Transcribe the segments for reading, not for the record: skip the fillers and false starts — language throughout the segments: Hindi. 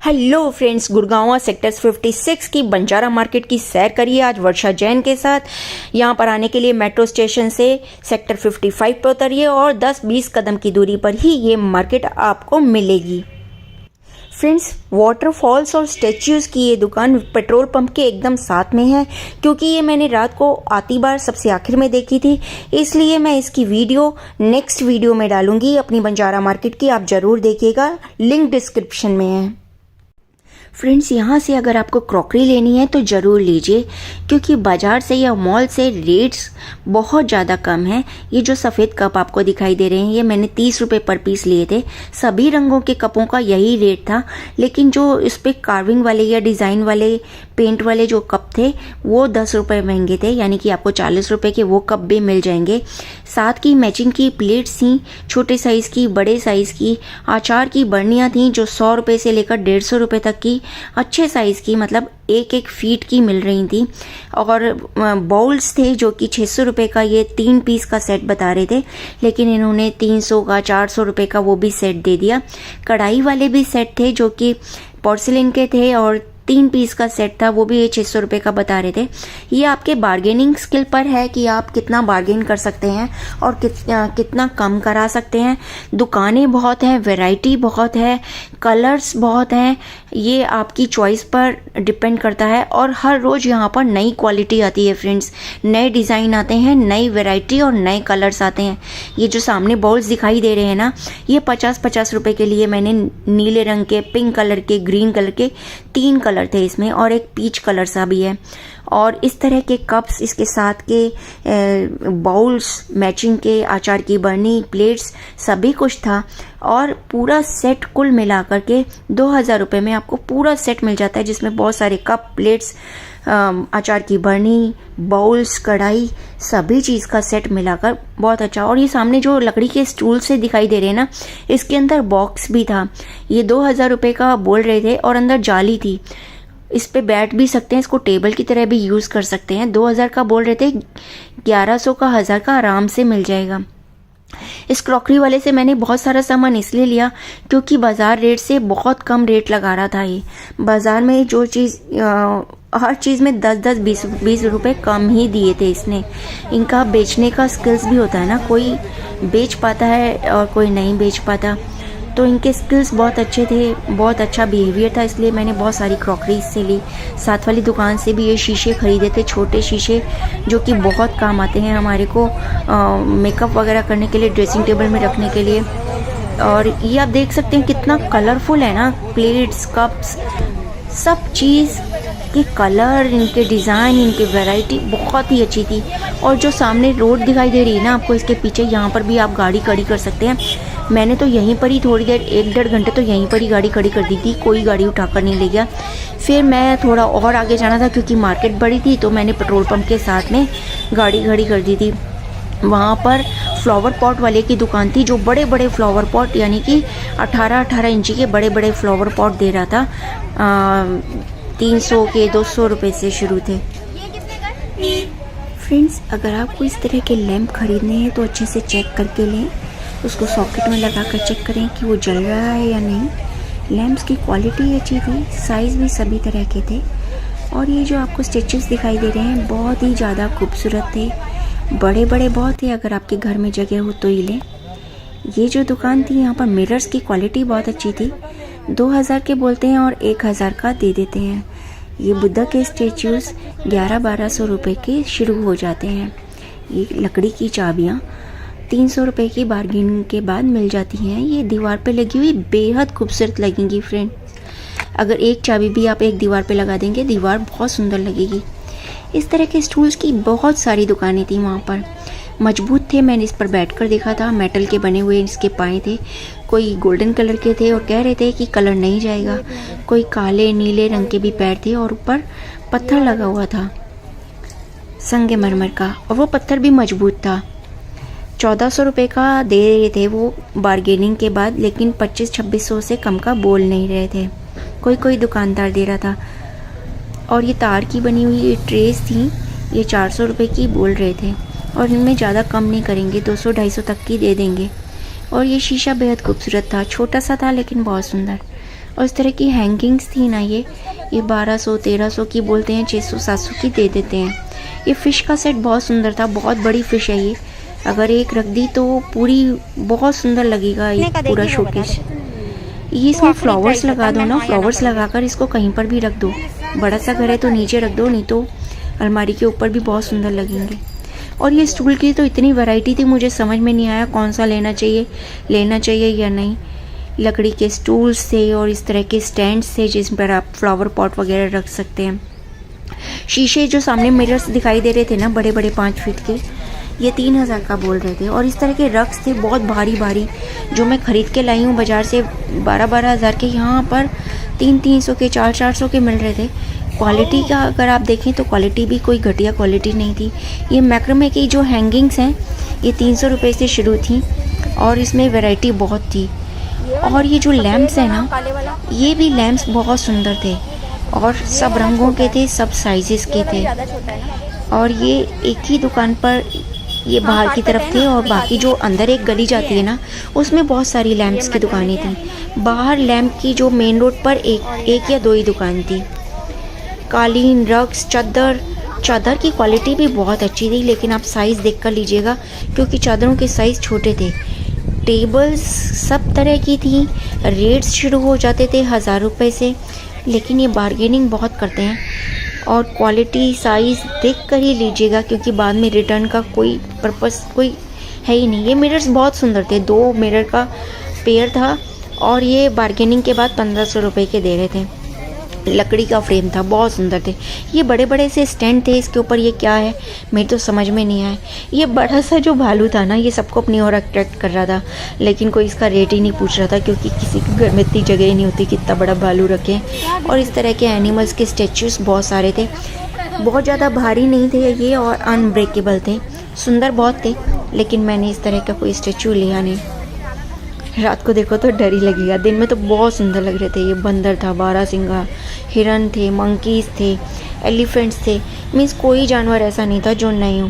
हेलो फ्रेंड्स, गुड़गांव सेक्टर 56 की बंजारा मार्केट की सैर करिए आज वर्षा जैन के साथ। यहाँ पर आने के लिए मेट्रो स्टेशन से सेक्टर 55 पर उतरिए और 10-20 कदम की दूरी पर ही ये मार्केट आपको मिलेगी। फ्रेंड्स, वाटरफॉल्स और स्टैच्यूज़ की ये दुकान पेट्रोल पंप के एकदम साथ में है। क्योंकि ये मैंने रात को आती बार सबसे आखिर में देखी थी, इसलिए मैं इसकी वीडियो नेक्स्ट वीडियो में डालूंगी अपनी बंजारा मार्केट की। आप ज़रूर देखिएगा, लिंक डिस्क्रिप्शन में है। फ्रेंड्स, यहाँ से अगर आपको क्रॉकरी लेनी है तो ज़रूर लीजिए, क्योंकि बाज़ार से या मॉल से रेट्स बहुत ज़्यादा कम है। ये जो सफ़ेद कप आपको दिखाई दे रहे हैं, ये मैंने 30 रुपये पर पीस लिए थे। सभी रंगों के कपों का यही रेट था, लेकिन जो इस पर कार्विंग वाले या डिज़ाइन वाले पेंट वाले जो कप थे वो 10 रुपये महंगे थे, यानी कि आपको 40 रुपये के वो कप भी मिल जाएंगे। साथ की मैचिंग की प्लेट्स थी, छोटे साइज़ की, बड़े साइज़ की। अचार की बर्नियाँ थी जो 100 रुपये से लेकर 150 रुपये तक की अच्छे साइज़ की, मतलब 1-1 फीट की मिल रही थी। और बाउल्स थे जो कि 600 रुपये का ये 3 पीस का सेट बता रहे थे, लेकिन इन्होंने 300 का 400 रुपये का वो भी सेट दे दिया। कढ़ाई वाले भी सेट थे जो कि पोर्सिलिन के थे और 3 पीस का सेट था, वो भी 600 रुपये का बता रहे थे। ये आपके बार्गेनिंग स्किल पर है कि आप कितना बार्गेन कर सकते हैं और कितना कम करा सकते हैं। दुकानें बहुत हैं, वैरायटी बहुत है, कलर्स बहुत हैं। ये आपकी चॉइस पर डिपेंड करता है और हर रोज़ यहाँ पर नई क्वालिटी आती है फ्रेंड्स। नए डिज़ाइन आते हैं, नई वैरायटी और नए कलर्स आते हैं। ये जो सामने बाउल्स दिखाई दे रहे हैं ना, ये 50-50 रुपये के लिए मैंने नीले रंग के, पिंक कलर के, ग्रीन कलर के 3 कलर थे इसमें और एक पीच कलर सा भी है। और इस तरह के कप्स, इसके साथ के बाउल्स, मैचिंग के अचार की बर्नी, प्लेट्स, सभी कुछ था। और पूरा सेट कुल मिलाकर के 2000 रुपये में आपको पूरा सेट मिल जाता है, जिसमें बहुत सारे कप, प्लेट्स, अचार की बर्नी, बाउल्स, कढ़ाई, सभी चीज़ का सेट मिलाकर बहुत अच्छा। और ये सामने जो लकड़ी के स्टूल से दिखाई दे रहे हैं ना, इसके अंदर बॉक्स भी था। ये 2000 रुपये का बोल रहे थे और अंदर जाली थी। इस पे बैठ भी सकते हैं, इसको टेबल की तरह भी यूज़ कर सकते हैं। 2000 का बोल रहे थे, 1100 का, 1000 का आराम से मिल जाएगा। इस क्रॉकरी वाले से मैंने बहुत सारा सामान इसलिए लिया क्योंकि बाज़ार रेट से बहुत कम रेट लगा रहा था। ये बाज़ार में जो चीज़, हर चीज़ में 10-10, 20-20 रुपये कम ही दिए थे इसने। इनका बेचने का स्किल्स भी होता है ना, कोई बेच पाता है और कोई नहीं बेच पाता। तो इनके स्किल्स बहुत अच्छे थे, बहुत अच्छा बिहेवियर था, इसलिए मैंने बहुत सारी क्रॉकरी इससे ली। साथ वाली दुकान से भी ये शीशे खरीदे थे, छोटे शीशे जो कि बहुत काम आते हैं हमारे को मेकअप वगैरह करने के लिए, ड्रेसिंग टेबल में रखने के लिए। और ये आप देख सकते हैं कितना कलरफुल है ना, प्लेट्स, कप्स, सब चीज़ के कलर, इनके डिज़ाइन, इनकी वैरायटी बहुत ही अच्छी थी। और जो सामने रोड दिखाई दे रही है ना आपको, इसके पीछे, यहाँ पर भी आप गाड़ी खड़ी कर सकते हैं। मैंने तो यहीं पर ही थोड़ी देर, 1-1.5 घंटे तो यहीं पर ही गाड़ी खड़ी कर दी थी, कोई गाड़ी उठाकर नहीं ले गया। फिर मैं थोड़ा और आगे जाना था क्योंकि मार्केट बड़ी थी, तो मैंने पेट्रोल पंप के साथ में गाड़ी खड़ी कर दी थी। वहाँ पर फ्लावर पॉट वाले की दुकान थी जो बड़े बड़े फ्लावर पॉट, यानी कि 18-18 इंची के बड़े बड़े फ्लावर पॉट दे रहा था। 300 के 200 रुपये से शुरू थे। फ्रेंड्स, अगर आपको इस तरह के लैंप खरीदने हैं तो अच्छे से चेक करके लें। उसको सॉकेट में लगा कर चेक करें कि वो जल रहा है या नहीं। लैंप्स की क्वालिटी अच्छी थी, साइज़ भी सभी तरह के थे। और ये जो आपको स्टिचेस दिखाई दे रहे हैं बहुत ही ज़्यादा खूबसूरत थे, बड़े बड़े बहुत थे। अगर आपके घर में जगह हो तो ही लें। ये जो दुकान थी, यहाँ पर मिरर्स की क्वालिटी बहुत अच्छी थी। 2000 के बोलते हैं और 1000 का दे देते हैं। ये बुद्धा के स्टेच्यूज़ 1100-1200 रुपये के शुरू हो जाते हैं। ये लकड़ी की चाबियाँ 300 रुपये की बार्गेनिंग के बाद मिल जाती हैं। ये दीवार पे लगी हुई बेहद खूबसूरत लगेंगी फ्रेंड। अगर एक चाबी भी आप एक दीवार पे लगा देंगे, दीवार बहुत सुंदर लगेगी। इस तरह के स्टूल्स की बहुत सारी दुकानें थी वहाँ पर, मजबूत थे। मैंने इस पर बैठकर देखा था, मेटल के बने हुए इसके पाए थे। कोई गोल्डन कलर के थे और कह रहे थे कि कलर नहीं जाएगा। कोई काले नीले रंग के भी पैर थे और ऊपर पत्थर लगा हुआ था संगमरमर का, और वो पत्थर भी मजबूत था। 1400 रुपये का दे रहे थे वो बार्गेनिंग के बाद, लेकिन 2500-2600 से कम का बोल नहीं रहे थे। कोई दुकानदार दे रहा था। और ये तार की बनी हुई ये ट्रेस थी, ये 400 रुपये की बोल रहे थे और इनमें ज़्यादा कम नहीं करेंगे, 200-250 तक की दे देंगे। और ये शीशा बेहद खूबसूरत था, छोटा सा था लेकिन बहुत सुंदर। और इस तरह की हैंगिंग्स थी ना, ये 1200 1300 की बोलते हैं, 600 700 की दे देते हैं। ये फ़िश का सेट बहुत सुंदर था, बहुत बड़ी फ़िश है ये। अगर एक रख दी तो पूरी बहुत सुंदर लगेगा ये पूरा शोकेस। ये इसमें फ्लावर्स लगा दो ना, फ्लावर्स लगाकर इसको कहीं पर भी रख दो। बड़ा सा घर है तो नीचे रख दो, नहीं तो अलमारी के ऊपर भी बहुत सुंदर लगेंगे। और ये स्टूल की तो इतनी वैरायटी थी, मुझे समझ में नहीं आया कौन सा लेना चाहिए या नहीं। लकड़ी के स्टूल्स थे और इस तरह के स्टैंड्स थे जिस पर आप फ्लावर पॉट वगैरह रख सकते हैं। शीशे जो सामने मिरर्स दिखाई दे रहे थे ना, बड़े बड़े 5 फीट के, ये 3000 का बोल रहे थे। और इस तरह के रग्स थे बहुत भारी भारी, जो मैं ख़रीद के लाई हूँ बाज़ार से 12-12 हज़ार के, यहाँ पर 300-300 के 400-400 के मिल रहे थे। क्वालिटी का अगर आप देखें तो क्वालिटी भी कोई घटिया क्वालिटी नहीं थी। ये मैक्रमे की जो हैंगिंग्स हैं ये 300 रुपये से शुरू थी और इसमें वैरायटी बहुत थी। और ये जो लैंप्स हैं ना, ये भी लैंप्स बहुत सुंदर थे और सब रंगों के थे, सब साइजेस के थे। और ये एक ही दुकान पर ये बाहर की तरफ थे और बाकी जो अंदर एक गली जाती है ना, उसमें बहुत सारी लैंप्स की दुकानें थी। बाहर लैंप की जो मेन रोड पर एक या 2 ही दुकान थी। कालीन, रग्स, चादर की क्वालिटी भी बहुत अच्छी थी, लेकिन आप साइज़ देख कर लीजिएगा क्योंकि चादरों के साइज़ छोटे थे। टेबल्स सब तरह की थी, रेट्स शुरू हो जाते थे 1000 रुपये से, लेकिन ये बार्गेनिंग बहुत करते हैं। और क्वालिटी साइज़ देख कर ही लीजिएगा क्योंकि बाद में रिटर्न का कोई पर्पस कोई है ही नहीं। ये मिरर्स बहुत सुंदर थे, 2 मिरर का पेयर था और ये बार्गेनिंग के बाद 1500 रुपये के दे रहे थे। लकड़ी का फ्रेम था, बहुत सुंदर थे। ये बड़े बड़े से स्टैंड थे, इसके ऊपर ये क्या है मेरे तो समझ में नहीं आया। ये बड़ा सा जो भालू था ना, ये सबको अपनी ओर अट्रैक्ट कर रहा था, लेकिन कोई इसका रेट ही नहीं पूछ रहा था क्योंकि किसी के घर में इतनी जगह ही नहीं होती कि इतना बड़ा भालू रखें। और इस तरह के एनिमल्स के स्टैचूज बहुत सारे थे, बहुत ज़्यादा भारी नहीं थे ये और अनब्रेकेबल थे, सुंदर बहुत थे, लेकिन मैंने इस तरह का कोई स्टैचू लिया नहीं। रात को देखो तो डर ही लगेगा, दिन में तो बहुत सुंदर लग रहे थे। ये बंदर था, बारहसिंगा, हिरन थे, मंकीज़ थे, एलिफेंट्स थे, मीन्स कोई जानवर ऐसा नहीं था जो नहीं हो।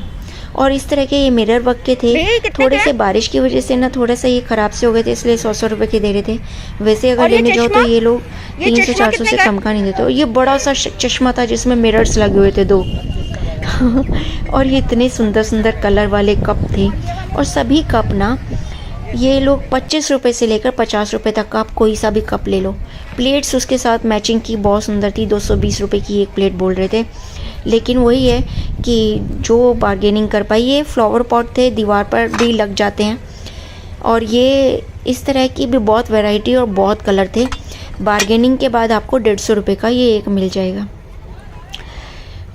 और इस तरह के ये मिरर वर्क के थे, थोड़े से बारिश की वजह से ना थोड़ा सा ये ख़राब से हो गए थे, इसलिए 100 रुपये के दे रहे थे। वैसे अगर लेने जाओ तो ये लोग 300-400 से कम का नहीं देते। और ये बड़ा सा चश्मा था जिसमें मिरर्स लगे हुए थे 2 और ये इतने सुंदर सुंदर कलर वाले कप थे। और सभी कप ना ये लोग 25 रुपये से लेकर 50 रुपये तक का आप कोई सा भी कप ले लो। प्लेट्स उसके साथ मैचिंग की बहुत सुंदर थी, 220 रुपये की एक प्लेट बोल रहे थे। लेकिन वही है कि जो बार्गेनिंग कर पाई, ये फ्लावर पॉट थे, दीवार पर भी लग जाते हैं। और ये इस तरह की भी बहुत वैरायटी और बहुत कलर थे। बार्गेनिंग के बाद आपको 150 रुपये का ये एक मिल जाएगा।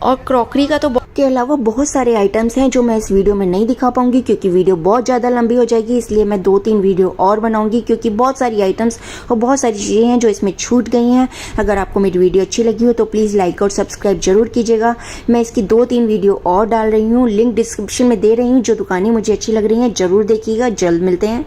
और क्रॉकरी का तो के अलावा बहुत सारे आइटम्स हैं जो मैं इस वीडियो में नहीं दिखा पाऊंगी क्योंकि वीडियो बहुत ज़्यादा लंबी हो जाएगी, इसलिए मैं 2-3 वीडियो और बनाऊंगी क्योंकि बहुत सारी आइटम्स और बहुत सारी चीज़ें हैं जो इसमें छूट गई हैं। अगर आपको मेरी वीडियो अच्छी लगी हो तो प्लीज़ लाइक और सब्सक्राइब जरूर कीजिएगा। मैं इसकी 2-3 वीडियो और डाल रही हूँ, लिंक डिस्क्रिप्शन में दे रही हूँ। जो दुकानें मुझे अच्छी लग रही हैं ज़रूर देखिएगा। जल्द मिलते हैं।